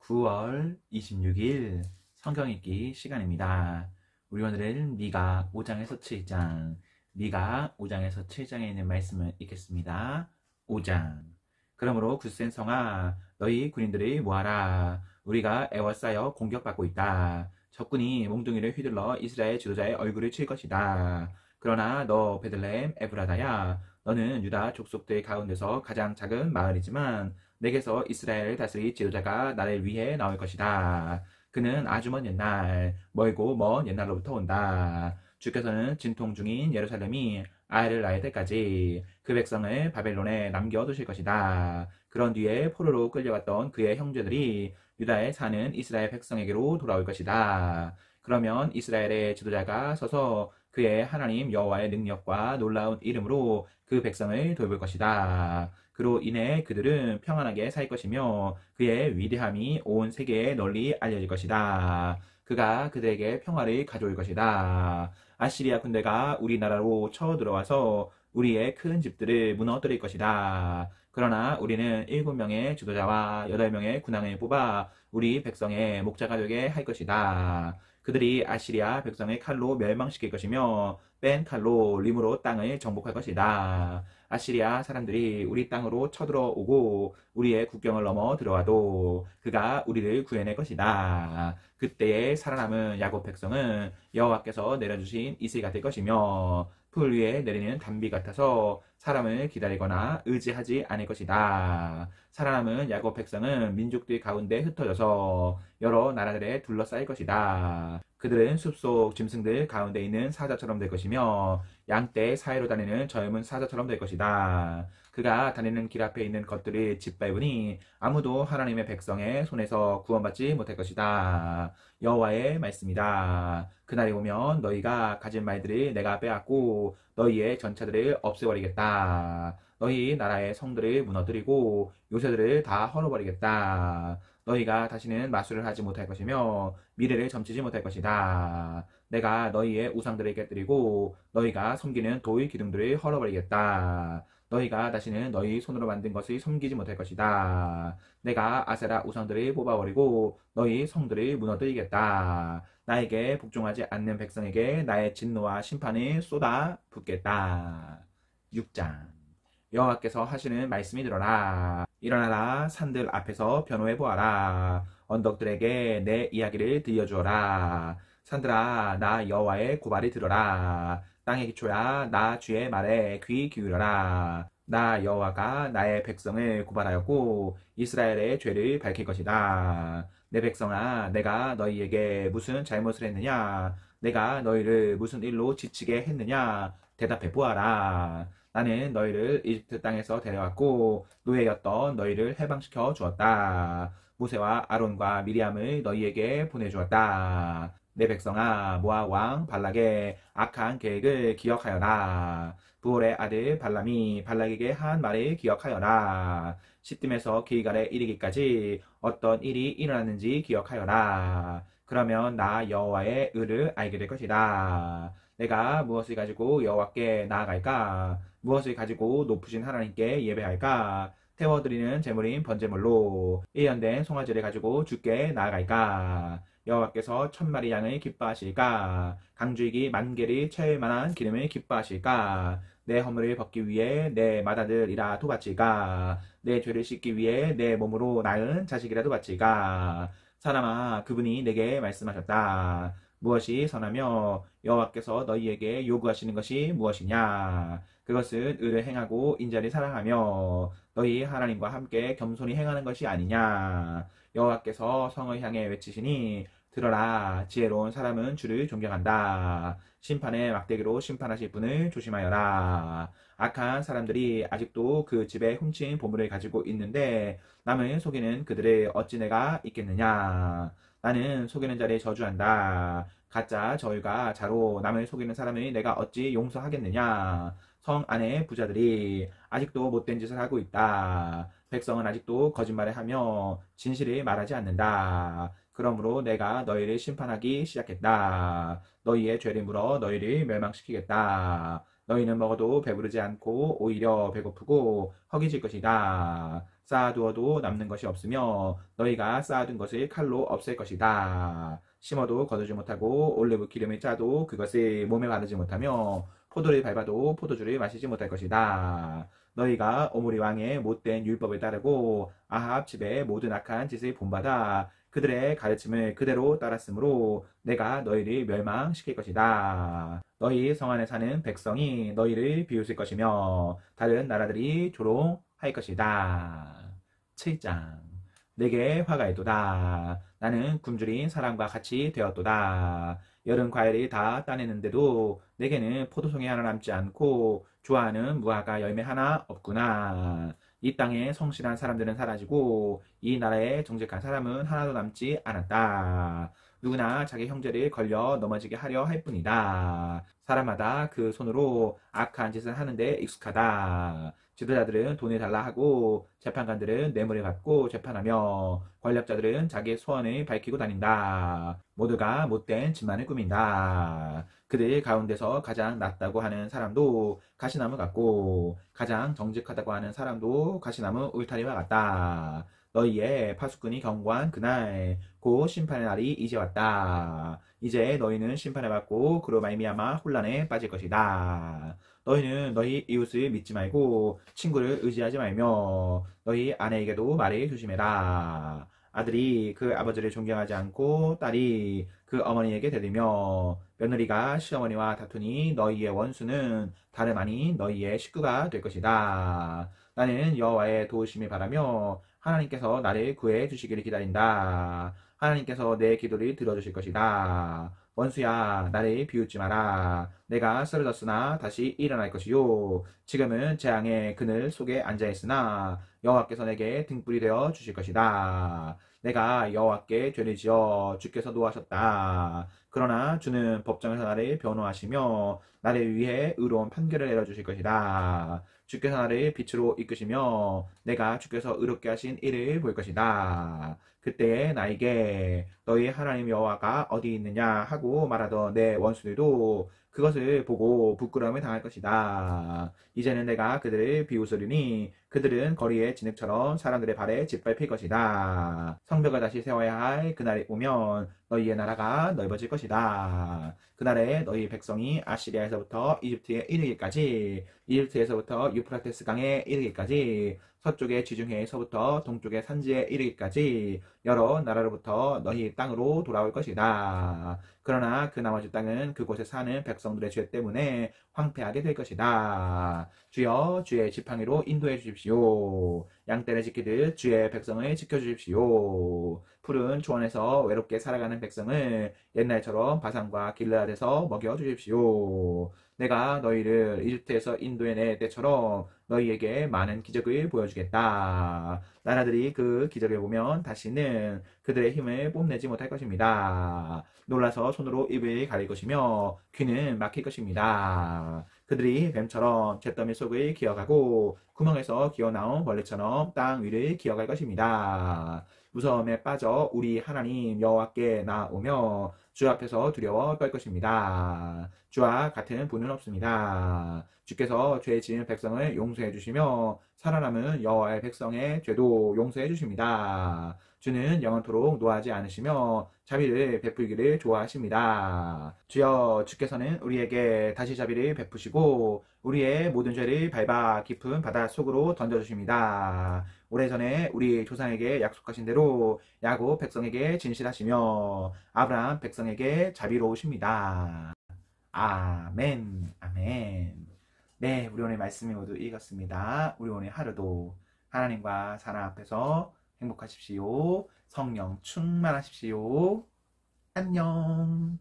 9월 26일 성경 읽기 시간입니다. 우리 오늘은 미가 5장에서 7장, 미가 5장에서 7장에 있는 말씀을 읽겠습니다. 5장. 그러므로 굳센 성아, 너희 군인들을 모아라. 우리가 애워싸여 공격받고 있다. 적군이 몽둥이를 휘둘러 이스라엘 지도자의 얼굴을 칠 것이다. 그러나 너 베들레헴 에브라다야, 너는 유다 족속들 가운데서 가장 작은 마을이지만 내게서 이스라엘을 다스릴 지도자가 나를 위해 나올 것이다. 그는 아주 먼 옛날, 멀고 먼 옛날로부터 온다. 주께서는 진통 중인 예루살렘이 아이를 낳을 때까지 그 백성을 바벨론에 남겨두실 것이다. 그런 뒤에 포로로 끌려갔던 그의 형제들이 유다에 사는 이스라엘 백성에게로 돌아올 것이다. 그러면 이스라엘의 지도자가 서서 그의 하나님 여호와의 능력과 놀라운 이름으로 그 백성을 돌볼 것이다. 그로 인해 그들은 평안하게 살 것이며 그의 위대함이 온 세계에 널리 알려질 것이다. 그가 그들에게 평화를 가져올 것이다. 아시리아 군대가 우리나라로 쳐들어와서 우리의 큰 집들을 무너뜨릴 것이다. 그러나 우리는 7명의 지도자와 8명의 군왕을 뽑아 우리 백성의 목자가 되게 할 것이다. 그들이 아시리아 백성을 칼로 멸망시킬 것이며 뺀 칼로 림으로 땅을 정복할 것이다. 아시리아 사람들이 우리 땅으로 쳐들어오고 우리의 국경을 넘어 들어와도 그가 우리를 구해낼 것이다. 그때의 살아남은 야곱 백성은 여호와께서 내려주신 이슬이 될 것이며 풀 위에 내리는 단비 같아서 사람을 기다리거나 의지하지 않을 것이다. 살아남은 야곱 백성은 민족들 가운데 흩어져서 여러 나라들에 둘러싸일 것이다. 그들은 숲속 짐승들 가운데 있는 사자처럼 될 것이며 양떼 사이로 다니는 젊은 사자처럼 될 것이다. 그가 다니는 길 앞에 있는 것들이 짓밟으니 아무도 하나님의 백성의 손에서 구원받지 못할 것이다. 여호와의 말씀이다. 그날이 오면 너희가 가진 말들을 내가 빼앗고 너희의 전차들을 없애버리겠다. 너희 나라의 성들을 무너뜨리고 요새들을 다 헐어버리겠다. 너희가 다시는 마술을 하지 못할 것이며 미래를 점치지 못할 것이다. 내가 너희의 우상들을 깨뜨리고 너희가 섬기는 돌 기둥들을 헐어버리겠다. 너희가 다시는 너희 손으로 만든 것을 섬기지 못할 것이다. 내가 아세라 우상들을 뽑아버리고 너희 성들을 무너뜨리겠다. 나에게 복종하지 않는 백성에게 나의 진노와 심판을 쏟아 붓겠다. 6장. 여호와께서 하시는 말씀이 들어라. 일어나라. 산들 앞에서 변호해 보아라. 언덕들에게 내 이야기를 들려주어라. 산들아, 나 여호와의 고발을 들어라. 땅의 기초야, 나 주의 말에 귀 기울여라. 나 여호와가 나의 백성을 고발하였고 이스라엘의 죄를 밝힐 것이다. 내 백성아, 내가 너희에게 무슨 잘못을 했느냐? 내가 너희를 무슨 일로 지치게 했느냐? 대답해 보아라. 나는 너희를 이집트 땅에서 데려왔고 노예였던 너희를 해방시켜 주었다. 모세와 아론과 미리암을 너희에게 보내주었다. 내 백성아, 모압 왕 발락의 악한 계획을 기억하여라. 부올의 아들 발람이 발락에게 한 말을 기억하여라. 시딤에서 길갈에 이르기까지 어떤 일이 일어났는지 기억하여라. 그러면 나 여호와의 의를 알게 될 것이다. 내가 무엇을 가지고 여호와께 나아갈까? 무엇을 가지고 높으신 하나님께 예배할까? 태워드리는 제물인 번제물로 1년된 송아지를 가지고 주께 나아갈까? 여호와께서 1000마리 양을 기뻐하실까? 강주이기 10,000개를 채울 만한 기름을 기뻐하실까? 내 허물을 벗기 위해 내 맏아들이라도 바칠까? 내 죄를 씻기 위해 내 몸으로 낳은 자식이라도 바칠까? 사람아, 그분이 내게 말씀하셨다. 무엇이 선하며 여호와께서 너희에게 요구하시는 것이 무엇이냐? 그것은 의를 행하고 인자를 사랑하며 너희 하나님과 함께 겸손히 행하는 것이 아니냐? 여호와께서 성을 향해 외치시니 들어라. 지혜로운 사람은 주를 존경한다. 심판의 막대기로 심판하실 분을 조심하여라. 악한 사람들이 아직도 그 집에 훔친 보물을 가지고 있는데 남을 속이는 그들을 어찌 내가 잊겠느냐? 나는 속이는 자를 저주한다. 가짜 저울과 자로 남을 속이는 사람을 내가 어찌 용서하겠느냐? 성 안의 부자들이 아직도 못된 짓을 하고 있다. 백성은 아직도 거짓말을 하며 진실을 말하지 않는다. 그러므로 내가 너희를 심판하기 시작했다. 너희의 죄를 물어 너희를 멸망시키겠다. 너희는 먹어도 배부르지 않고 오히려 배고프고 허기질 것이다. 쌓아두어도 남는 것이 없으며 너희가 쌓아둔 것을 칼로 없앨 것이다. 심어도 거두지 못하고 올리브 기름을 짜도 그것을 몸에 바르지 못하며 포도를 밟아도 포도주를 마시지 못할 것이다. 너희가 오므리 왕의 못된 율법을 따르고 아합 집의 모든 악한 짓을 본받아 그들의 가르침을 그대로 따랐으므로 내가 너희를 멸망시킬 것이다. 너희 성 안에 사는 백성이 너희를 비웃을 것이며 다른 나라들이 조롱할 것이다. 7장. 내게 화가 있도다. 나는 굶주린 사람과 같이 되었도다. 여름 과일이 다 따내는데도 내게는 포도송이 하나 남지 않고 좋아하는 무화과 열매 하나 없구나. 이 땅에 성실한 사람들은 사라지고 이 나라에 정직한 사람은 하나도 남지 않았다. 누구나 자기 형제를 걸려 넘어지게 하려 할 뿐이다. 사람마다 그 손으로 악한 짓을 하는데 익숙하다. 지도자들은 돈을 달라 하고 재판관들은 뇌물을 받고 재판하며 권력자들은 자기의 소원을 밝히고 다닌다. 모두가 못된 짓만을 꾸민다. 그들 가운데서 가장 낫다고 하는 사람도 가시나무 같고 가장 정직하다고 하는 사람도 가시나무 울타리와 같다. 너희의 파수꾼이 경고한 그날 곧 심판의 날이 이제 왔다. 이제 너희는 심판을 받고 그로 말미암아 혼란에 빠질 것이다. 너희는 너희 이웃을 믿지 말고 친구를 의지하지 말며 너희 아내에게도 말을 조심해라. 아들이 그 아버지를 존경하지 않고 딸이 그 어머니에게 대들며 며느리가 시어머니와 다투니 너희의 원수는 다름 아닌 너희의 식구가 될 것이다. 나는 여호와의 도우심을 바라며 하나님께서 나를 구해 주시기를 기다린다. 하나님께서 내 기도를 들어주실 것이다. 원수야, 나를 비웃지 마라. 내가 쓰러졌으나 다시 일어날 것이요. 지금은 재앙의 그늘 속에 앉아있으나 여호와께서 내게 등불이 되어 주실 것이다. 내가 여호와께 죄를 지어 주께서 노하셨다. 그러나 주는 법정에서 나를 변호하시며 나를 위해 의로운 판결을 내려주실 것이다. 주께서 나를 빛으로 이끄시며 내가 주께서 의롭게 하신 일을 볼 것이다. 그때에 나에게 너희 하나님 여호와가 어디 있느냐 하고 말하던 내 원수들도 그것을 보고 부끄러움을 당할 것이다. 이제는 내가 그들을 비웃으리니 그들은 거리의 진흙처럼 사람들의 발에 짓밟힐 것이다. 성벽을 다시 세워야 할 그날이 오면 너희의 나라가 넓어질 것이다. 그날에 너희 백성이 아시리아에서부터 이집트에 이르기까지 이집트에서부터 유프라테스 강에 이르기까지 서쪽의 지중해에서부터 동쪽의 산지에 이르기까지 여러 나라로부터 너희 땅으로 돌아올 것이다. 그러나 그 나머지 땅은 그곳에 사는 백성들의 죄 때문에 황폐하게 될 것이다. 주여 주의 지팡이로 인도해 주십시오. 양떼를 지키듯 주의 백성을 지켜주십시오. 푸른 초원에서 외롭게 살아가는 백성을 옛날처럼 바산과 길르앗에서 먹여주십시오. 내가 너희를 이집트에서 인도해낼 때처럼 너희에게 많은 기적을 보여주겠다. 나라들이 그 기적을 보면 다시는 그들의 힘을 뽐내지 못할 것입니다. 놀라서 손으로 입을 가릴 것이며 귀는 막힐 것입니다. 그들이 뱀처럼 잿더미 속을 기어가고 구멍에서 기어나온 벌레처럼 땅 위를 기어갈 것입니다. 무서움에 빠져 우리 하나님 여호와께 나오며 주 앞에서 두려워 떨 것입니다. 주와 같은 분은 없습니다. 주께서 죄 지은 백성을 용서해 주시며 살아남은 여호와의 백성의 죄도 용서해 주십니다. 주는 영원토록 노하지 않으시며 자비를 베풀기를 좋아하십니다. 주여, 주께서는 우리에게 다시 자비를 베푸시고 우리의 모든 죄를 밟아 깊은 바다 속으로 던져주십니다. 오래전에 우리 조상에게 약속하신 대로 야곱 백성에게 진실하시며 아브라함 백성에게 자비로우십니다. 아멘, 아멘. 네, 우리 오늘 말씀이 모두 읽었습니다. 우리 오늘 하루도 하나님과 사람 앞에서 행복하십시오. 성령 충만하십시오. 안녕.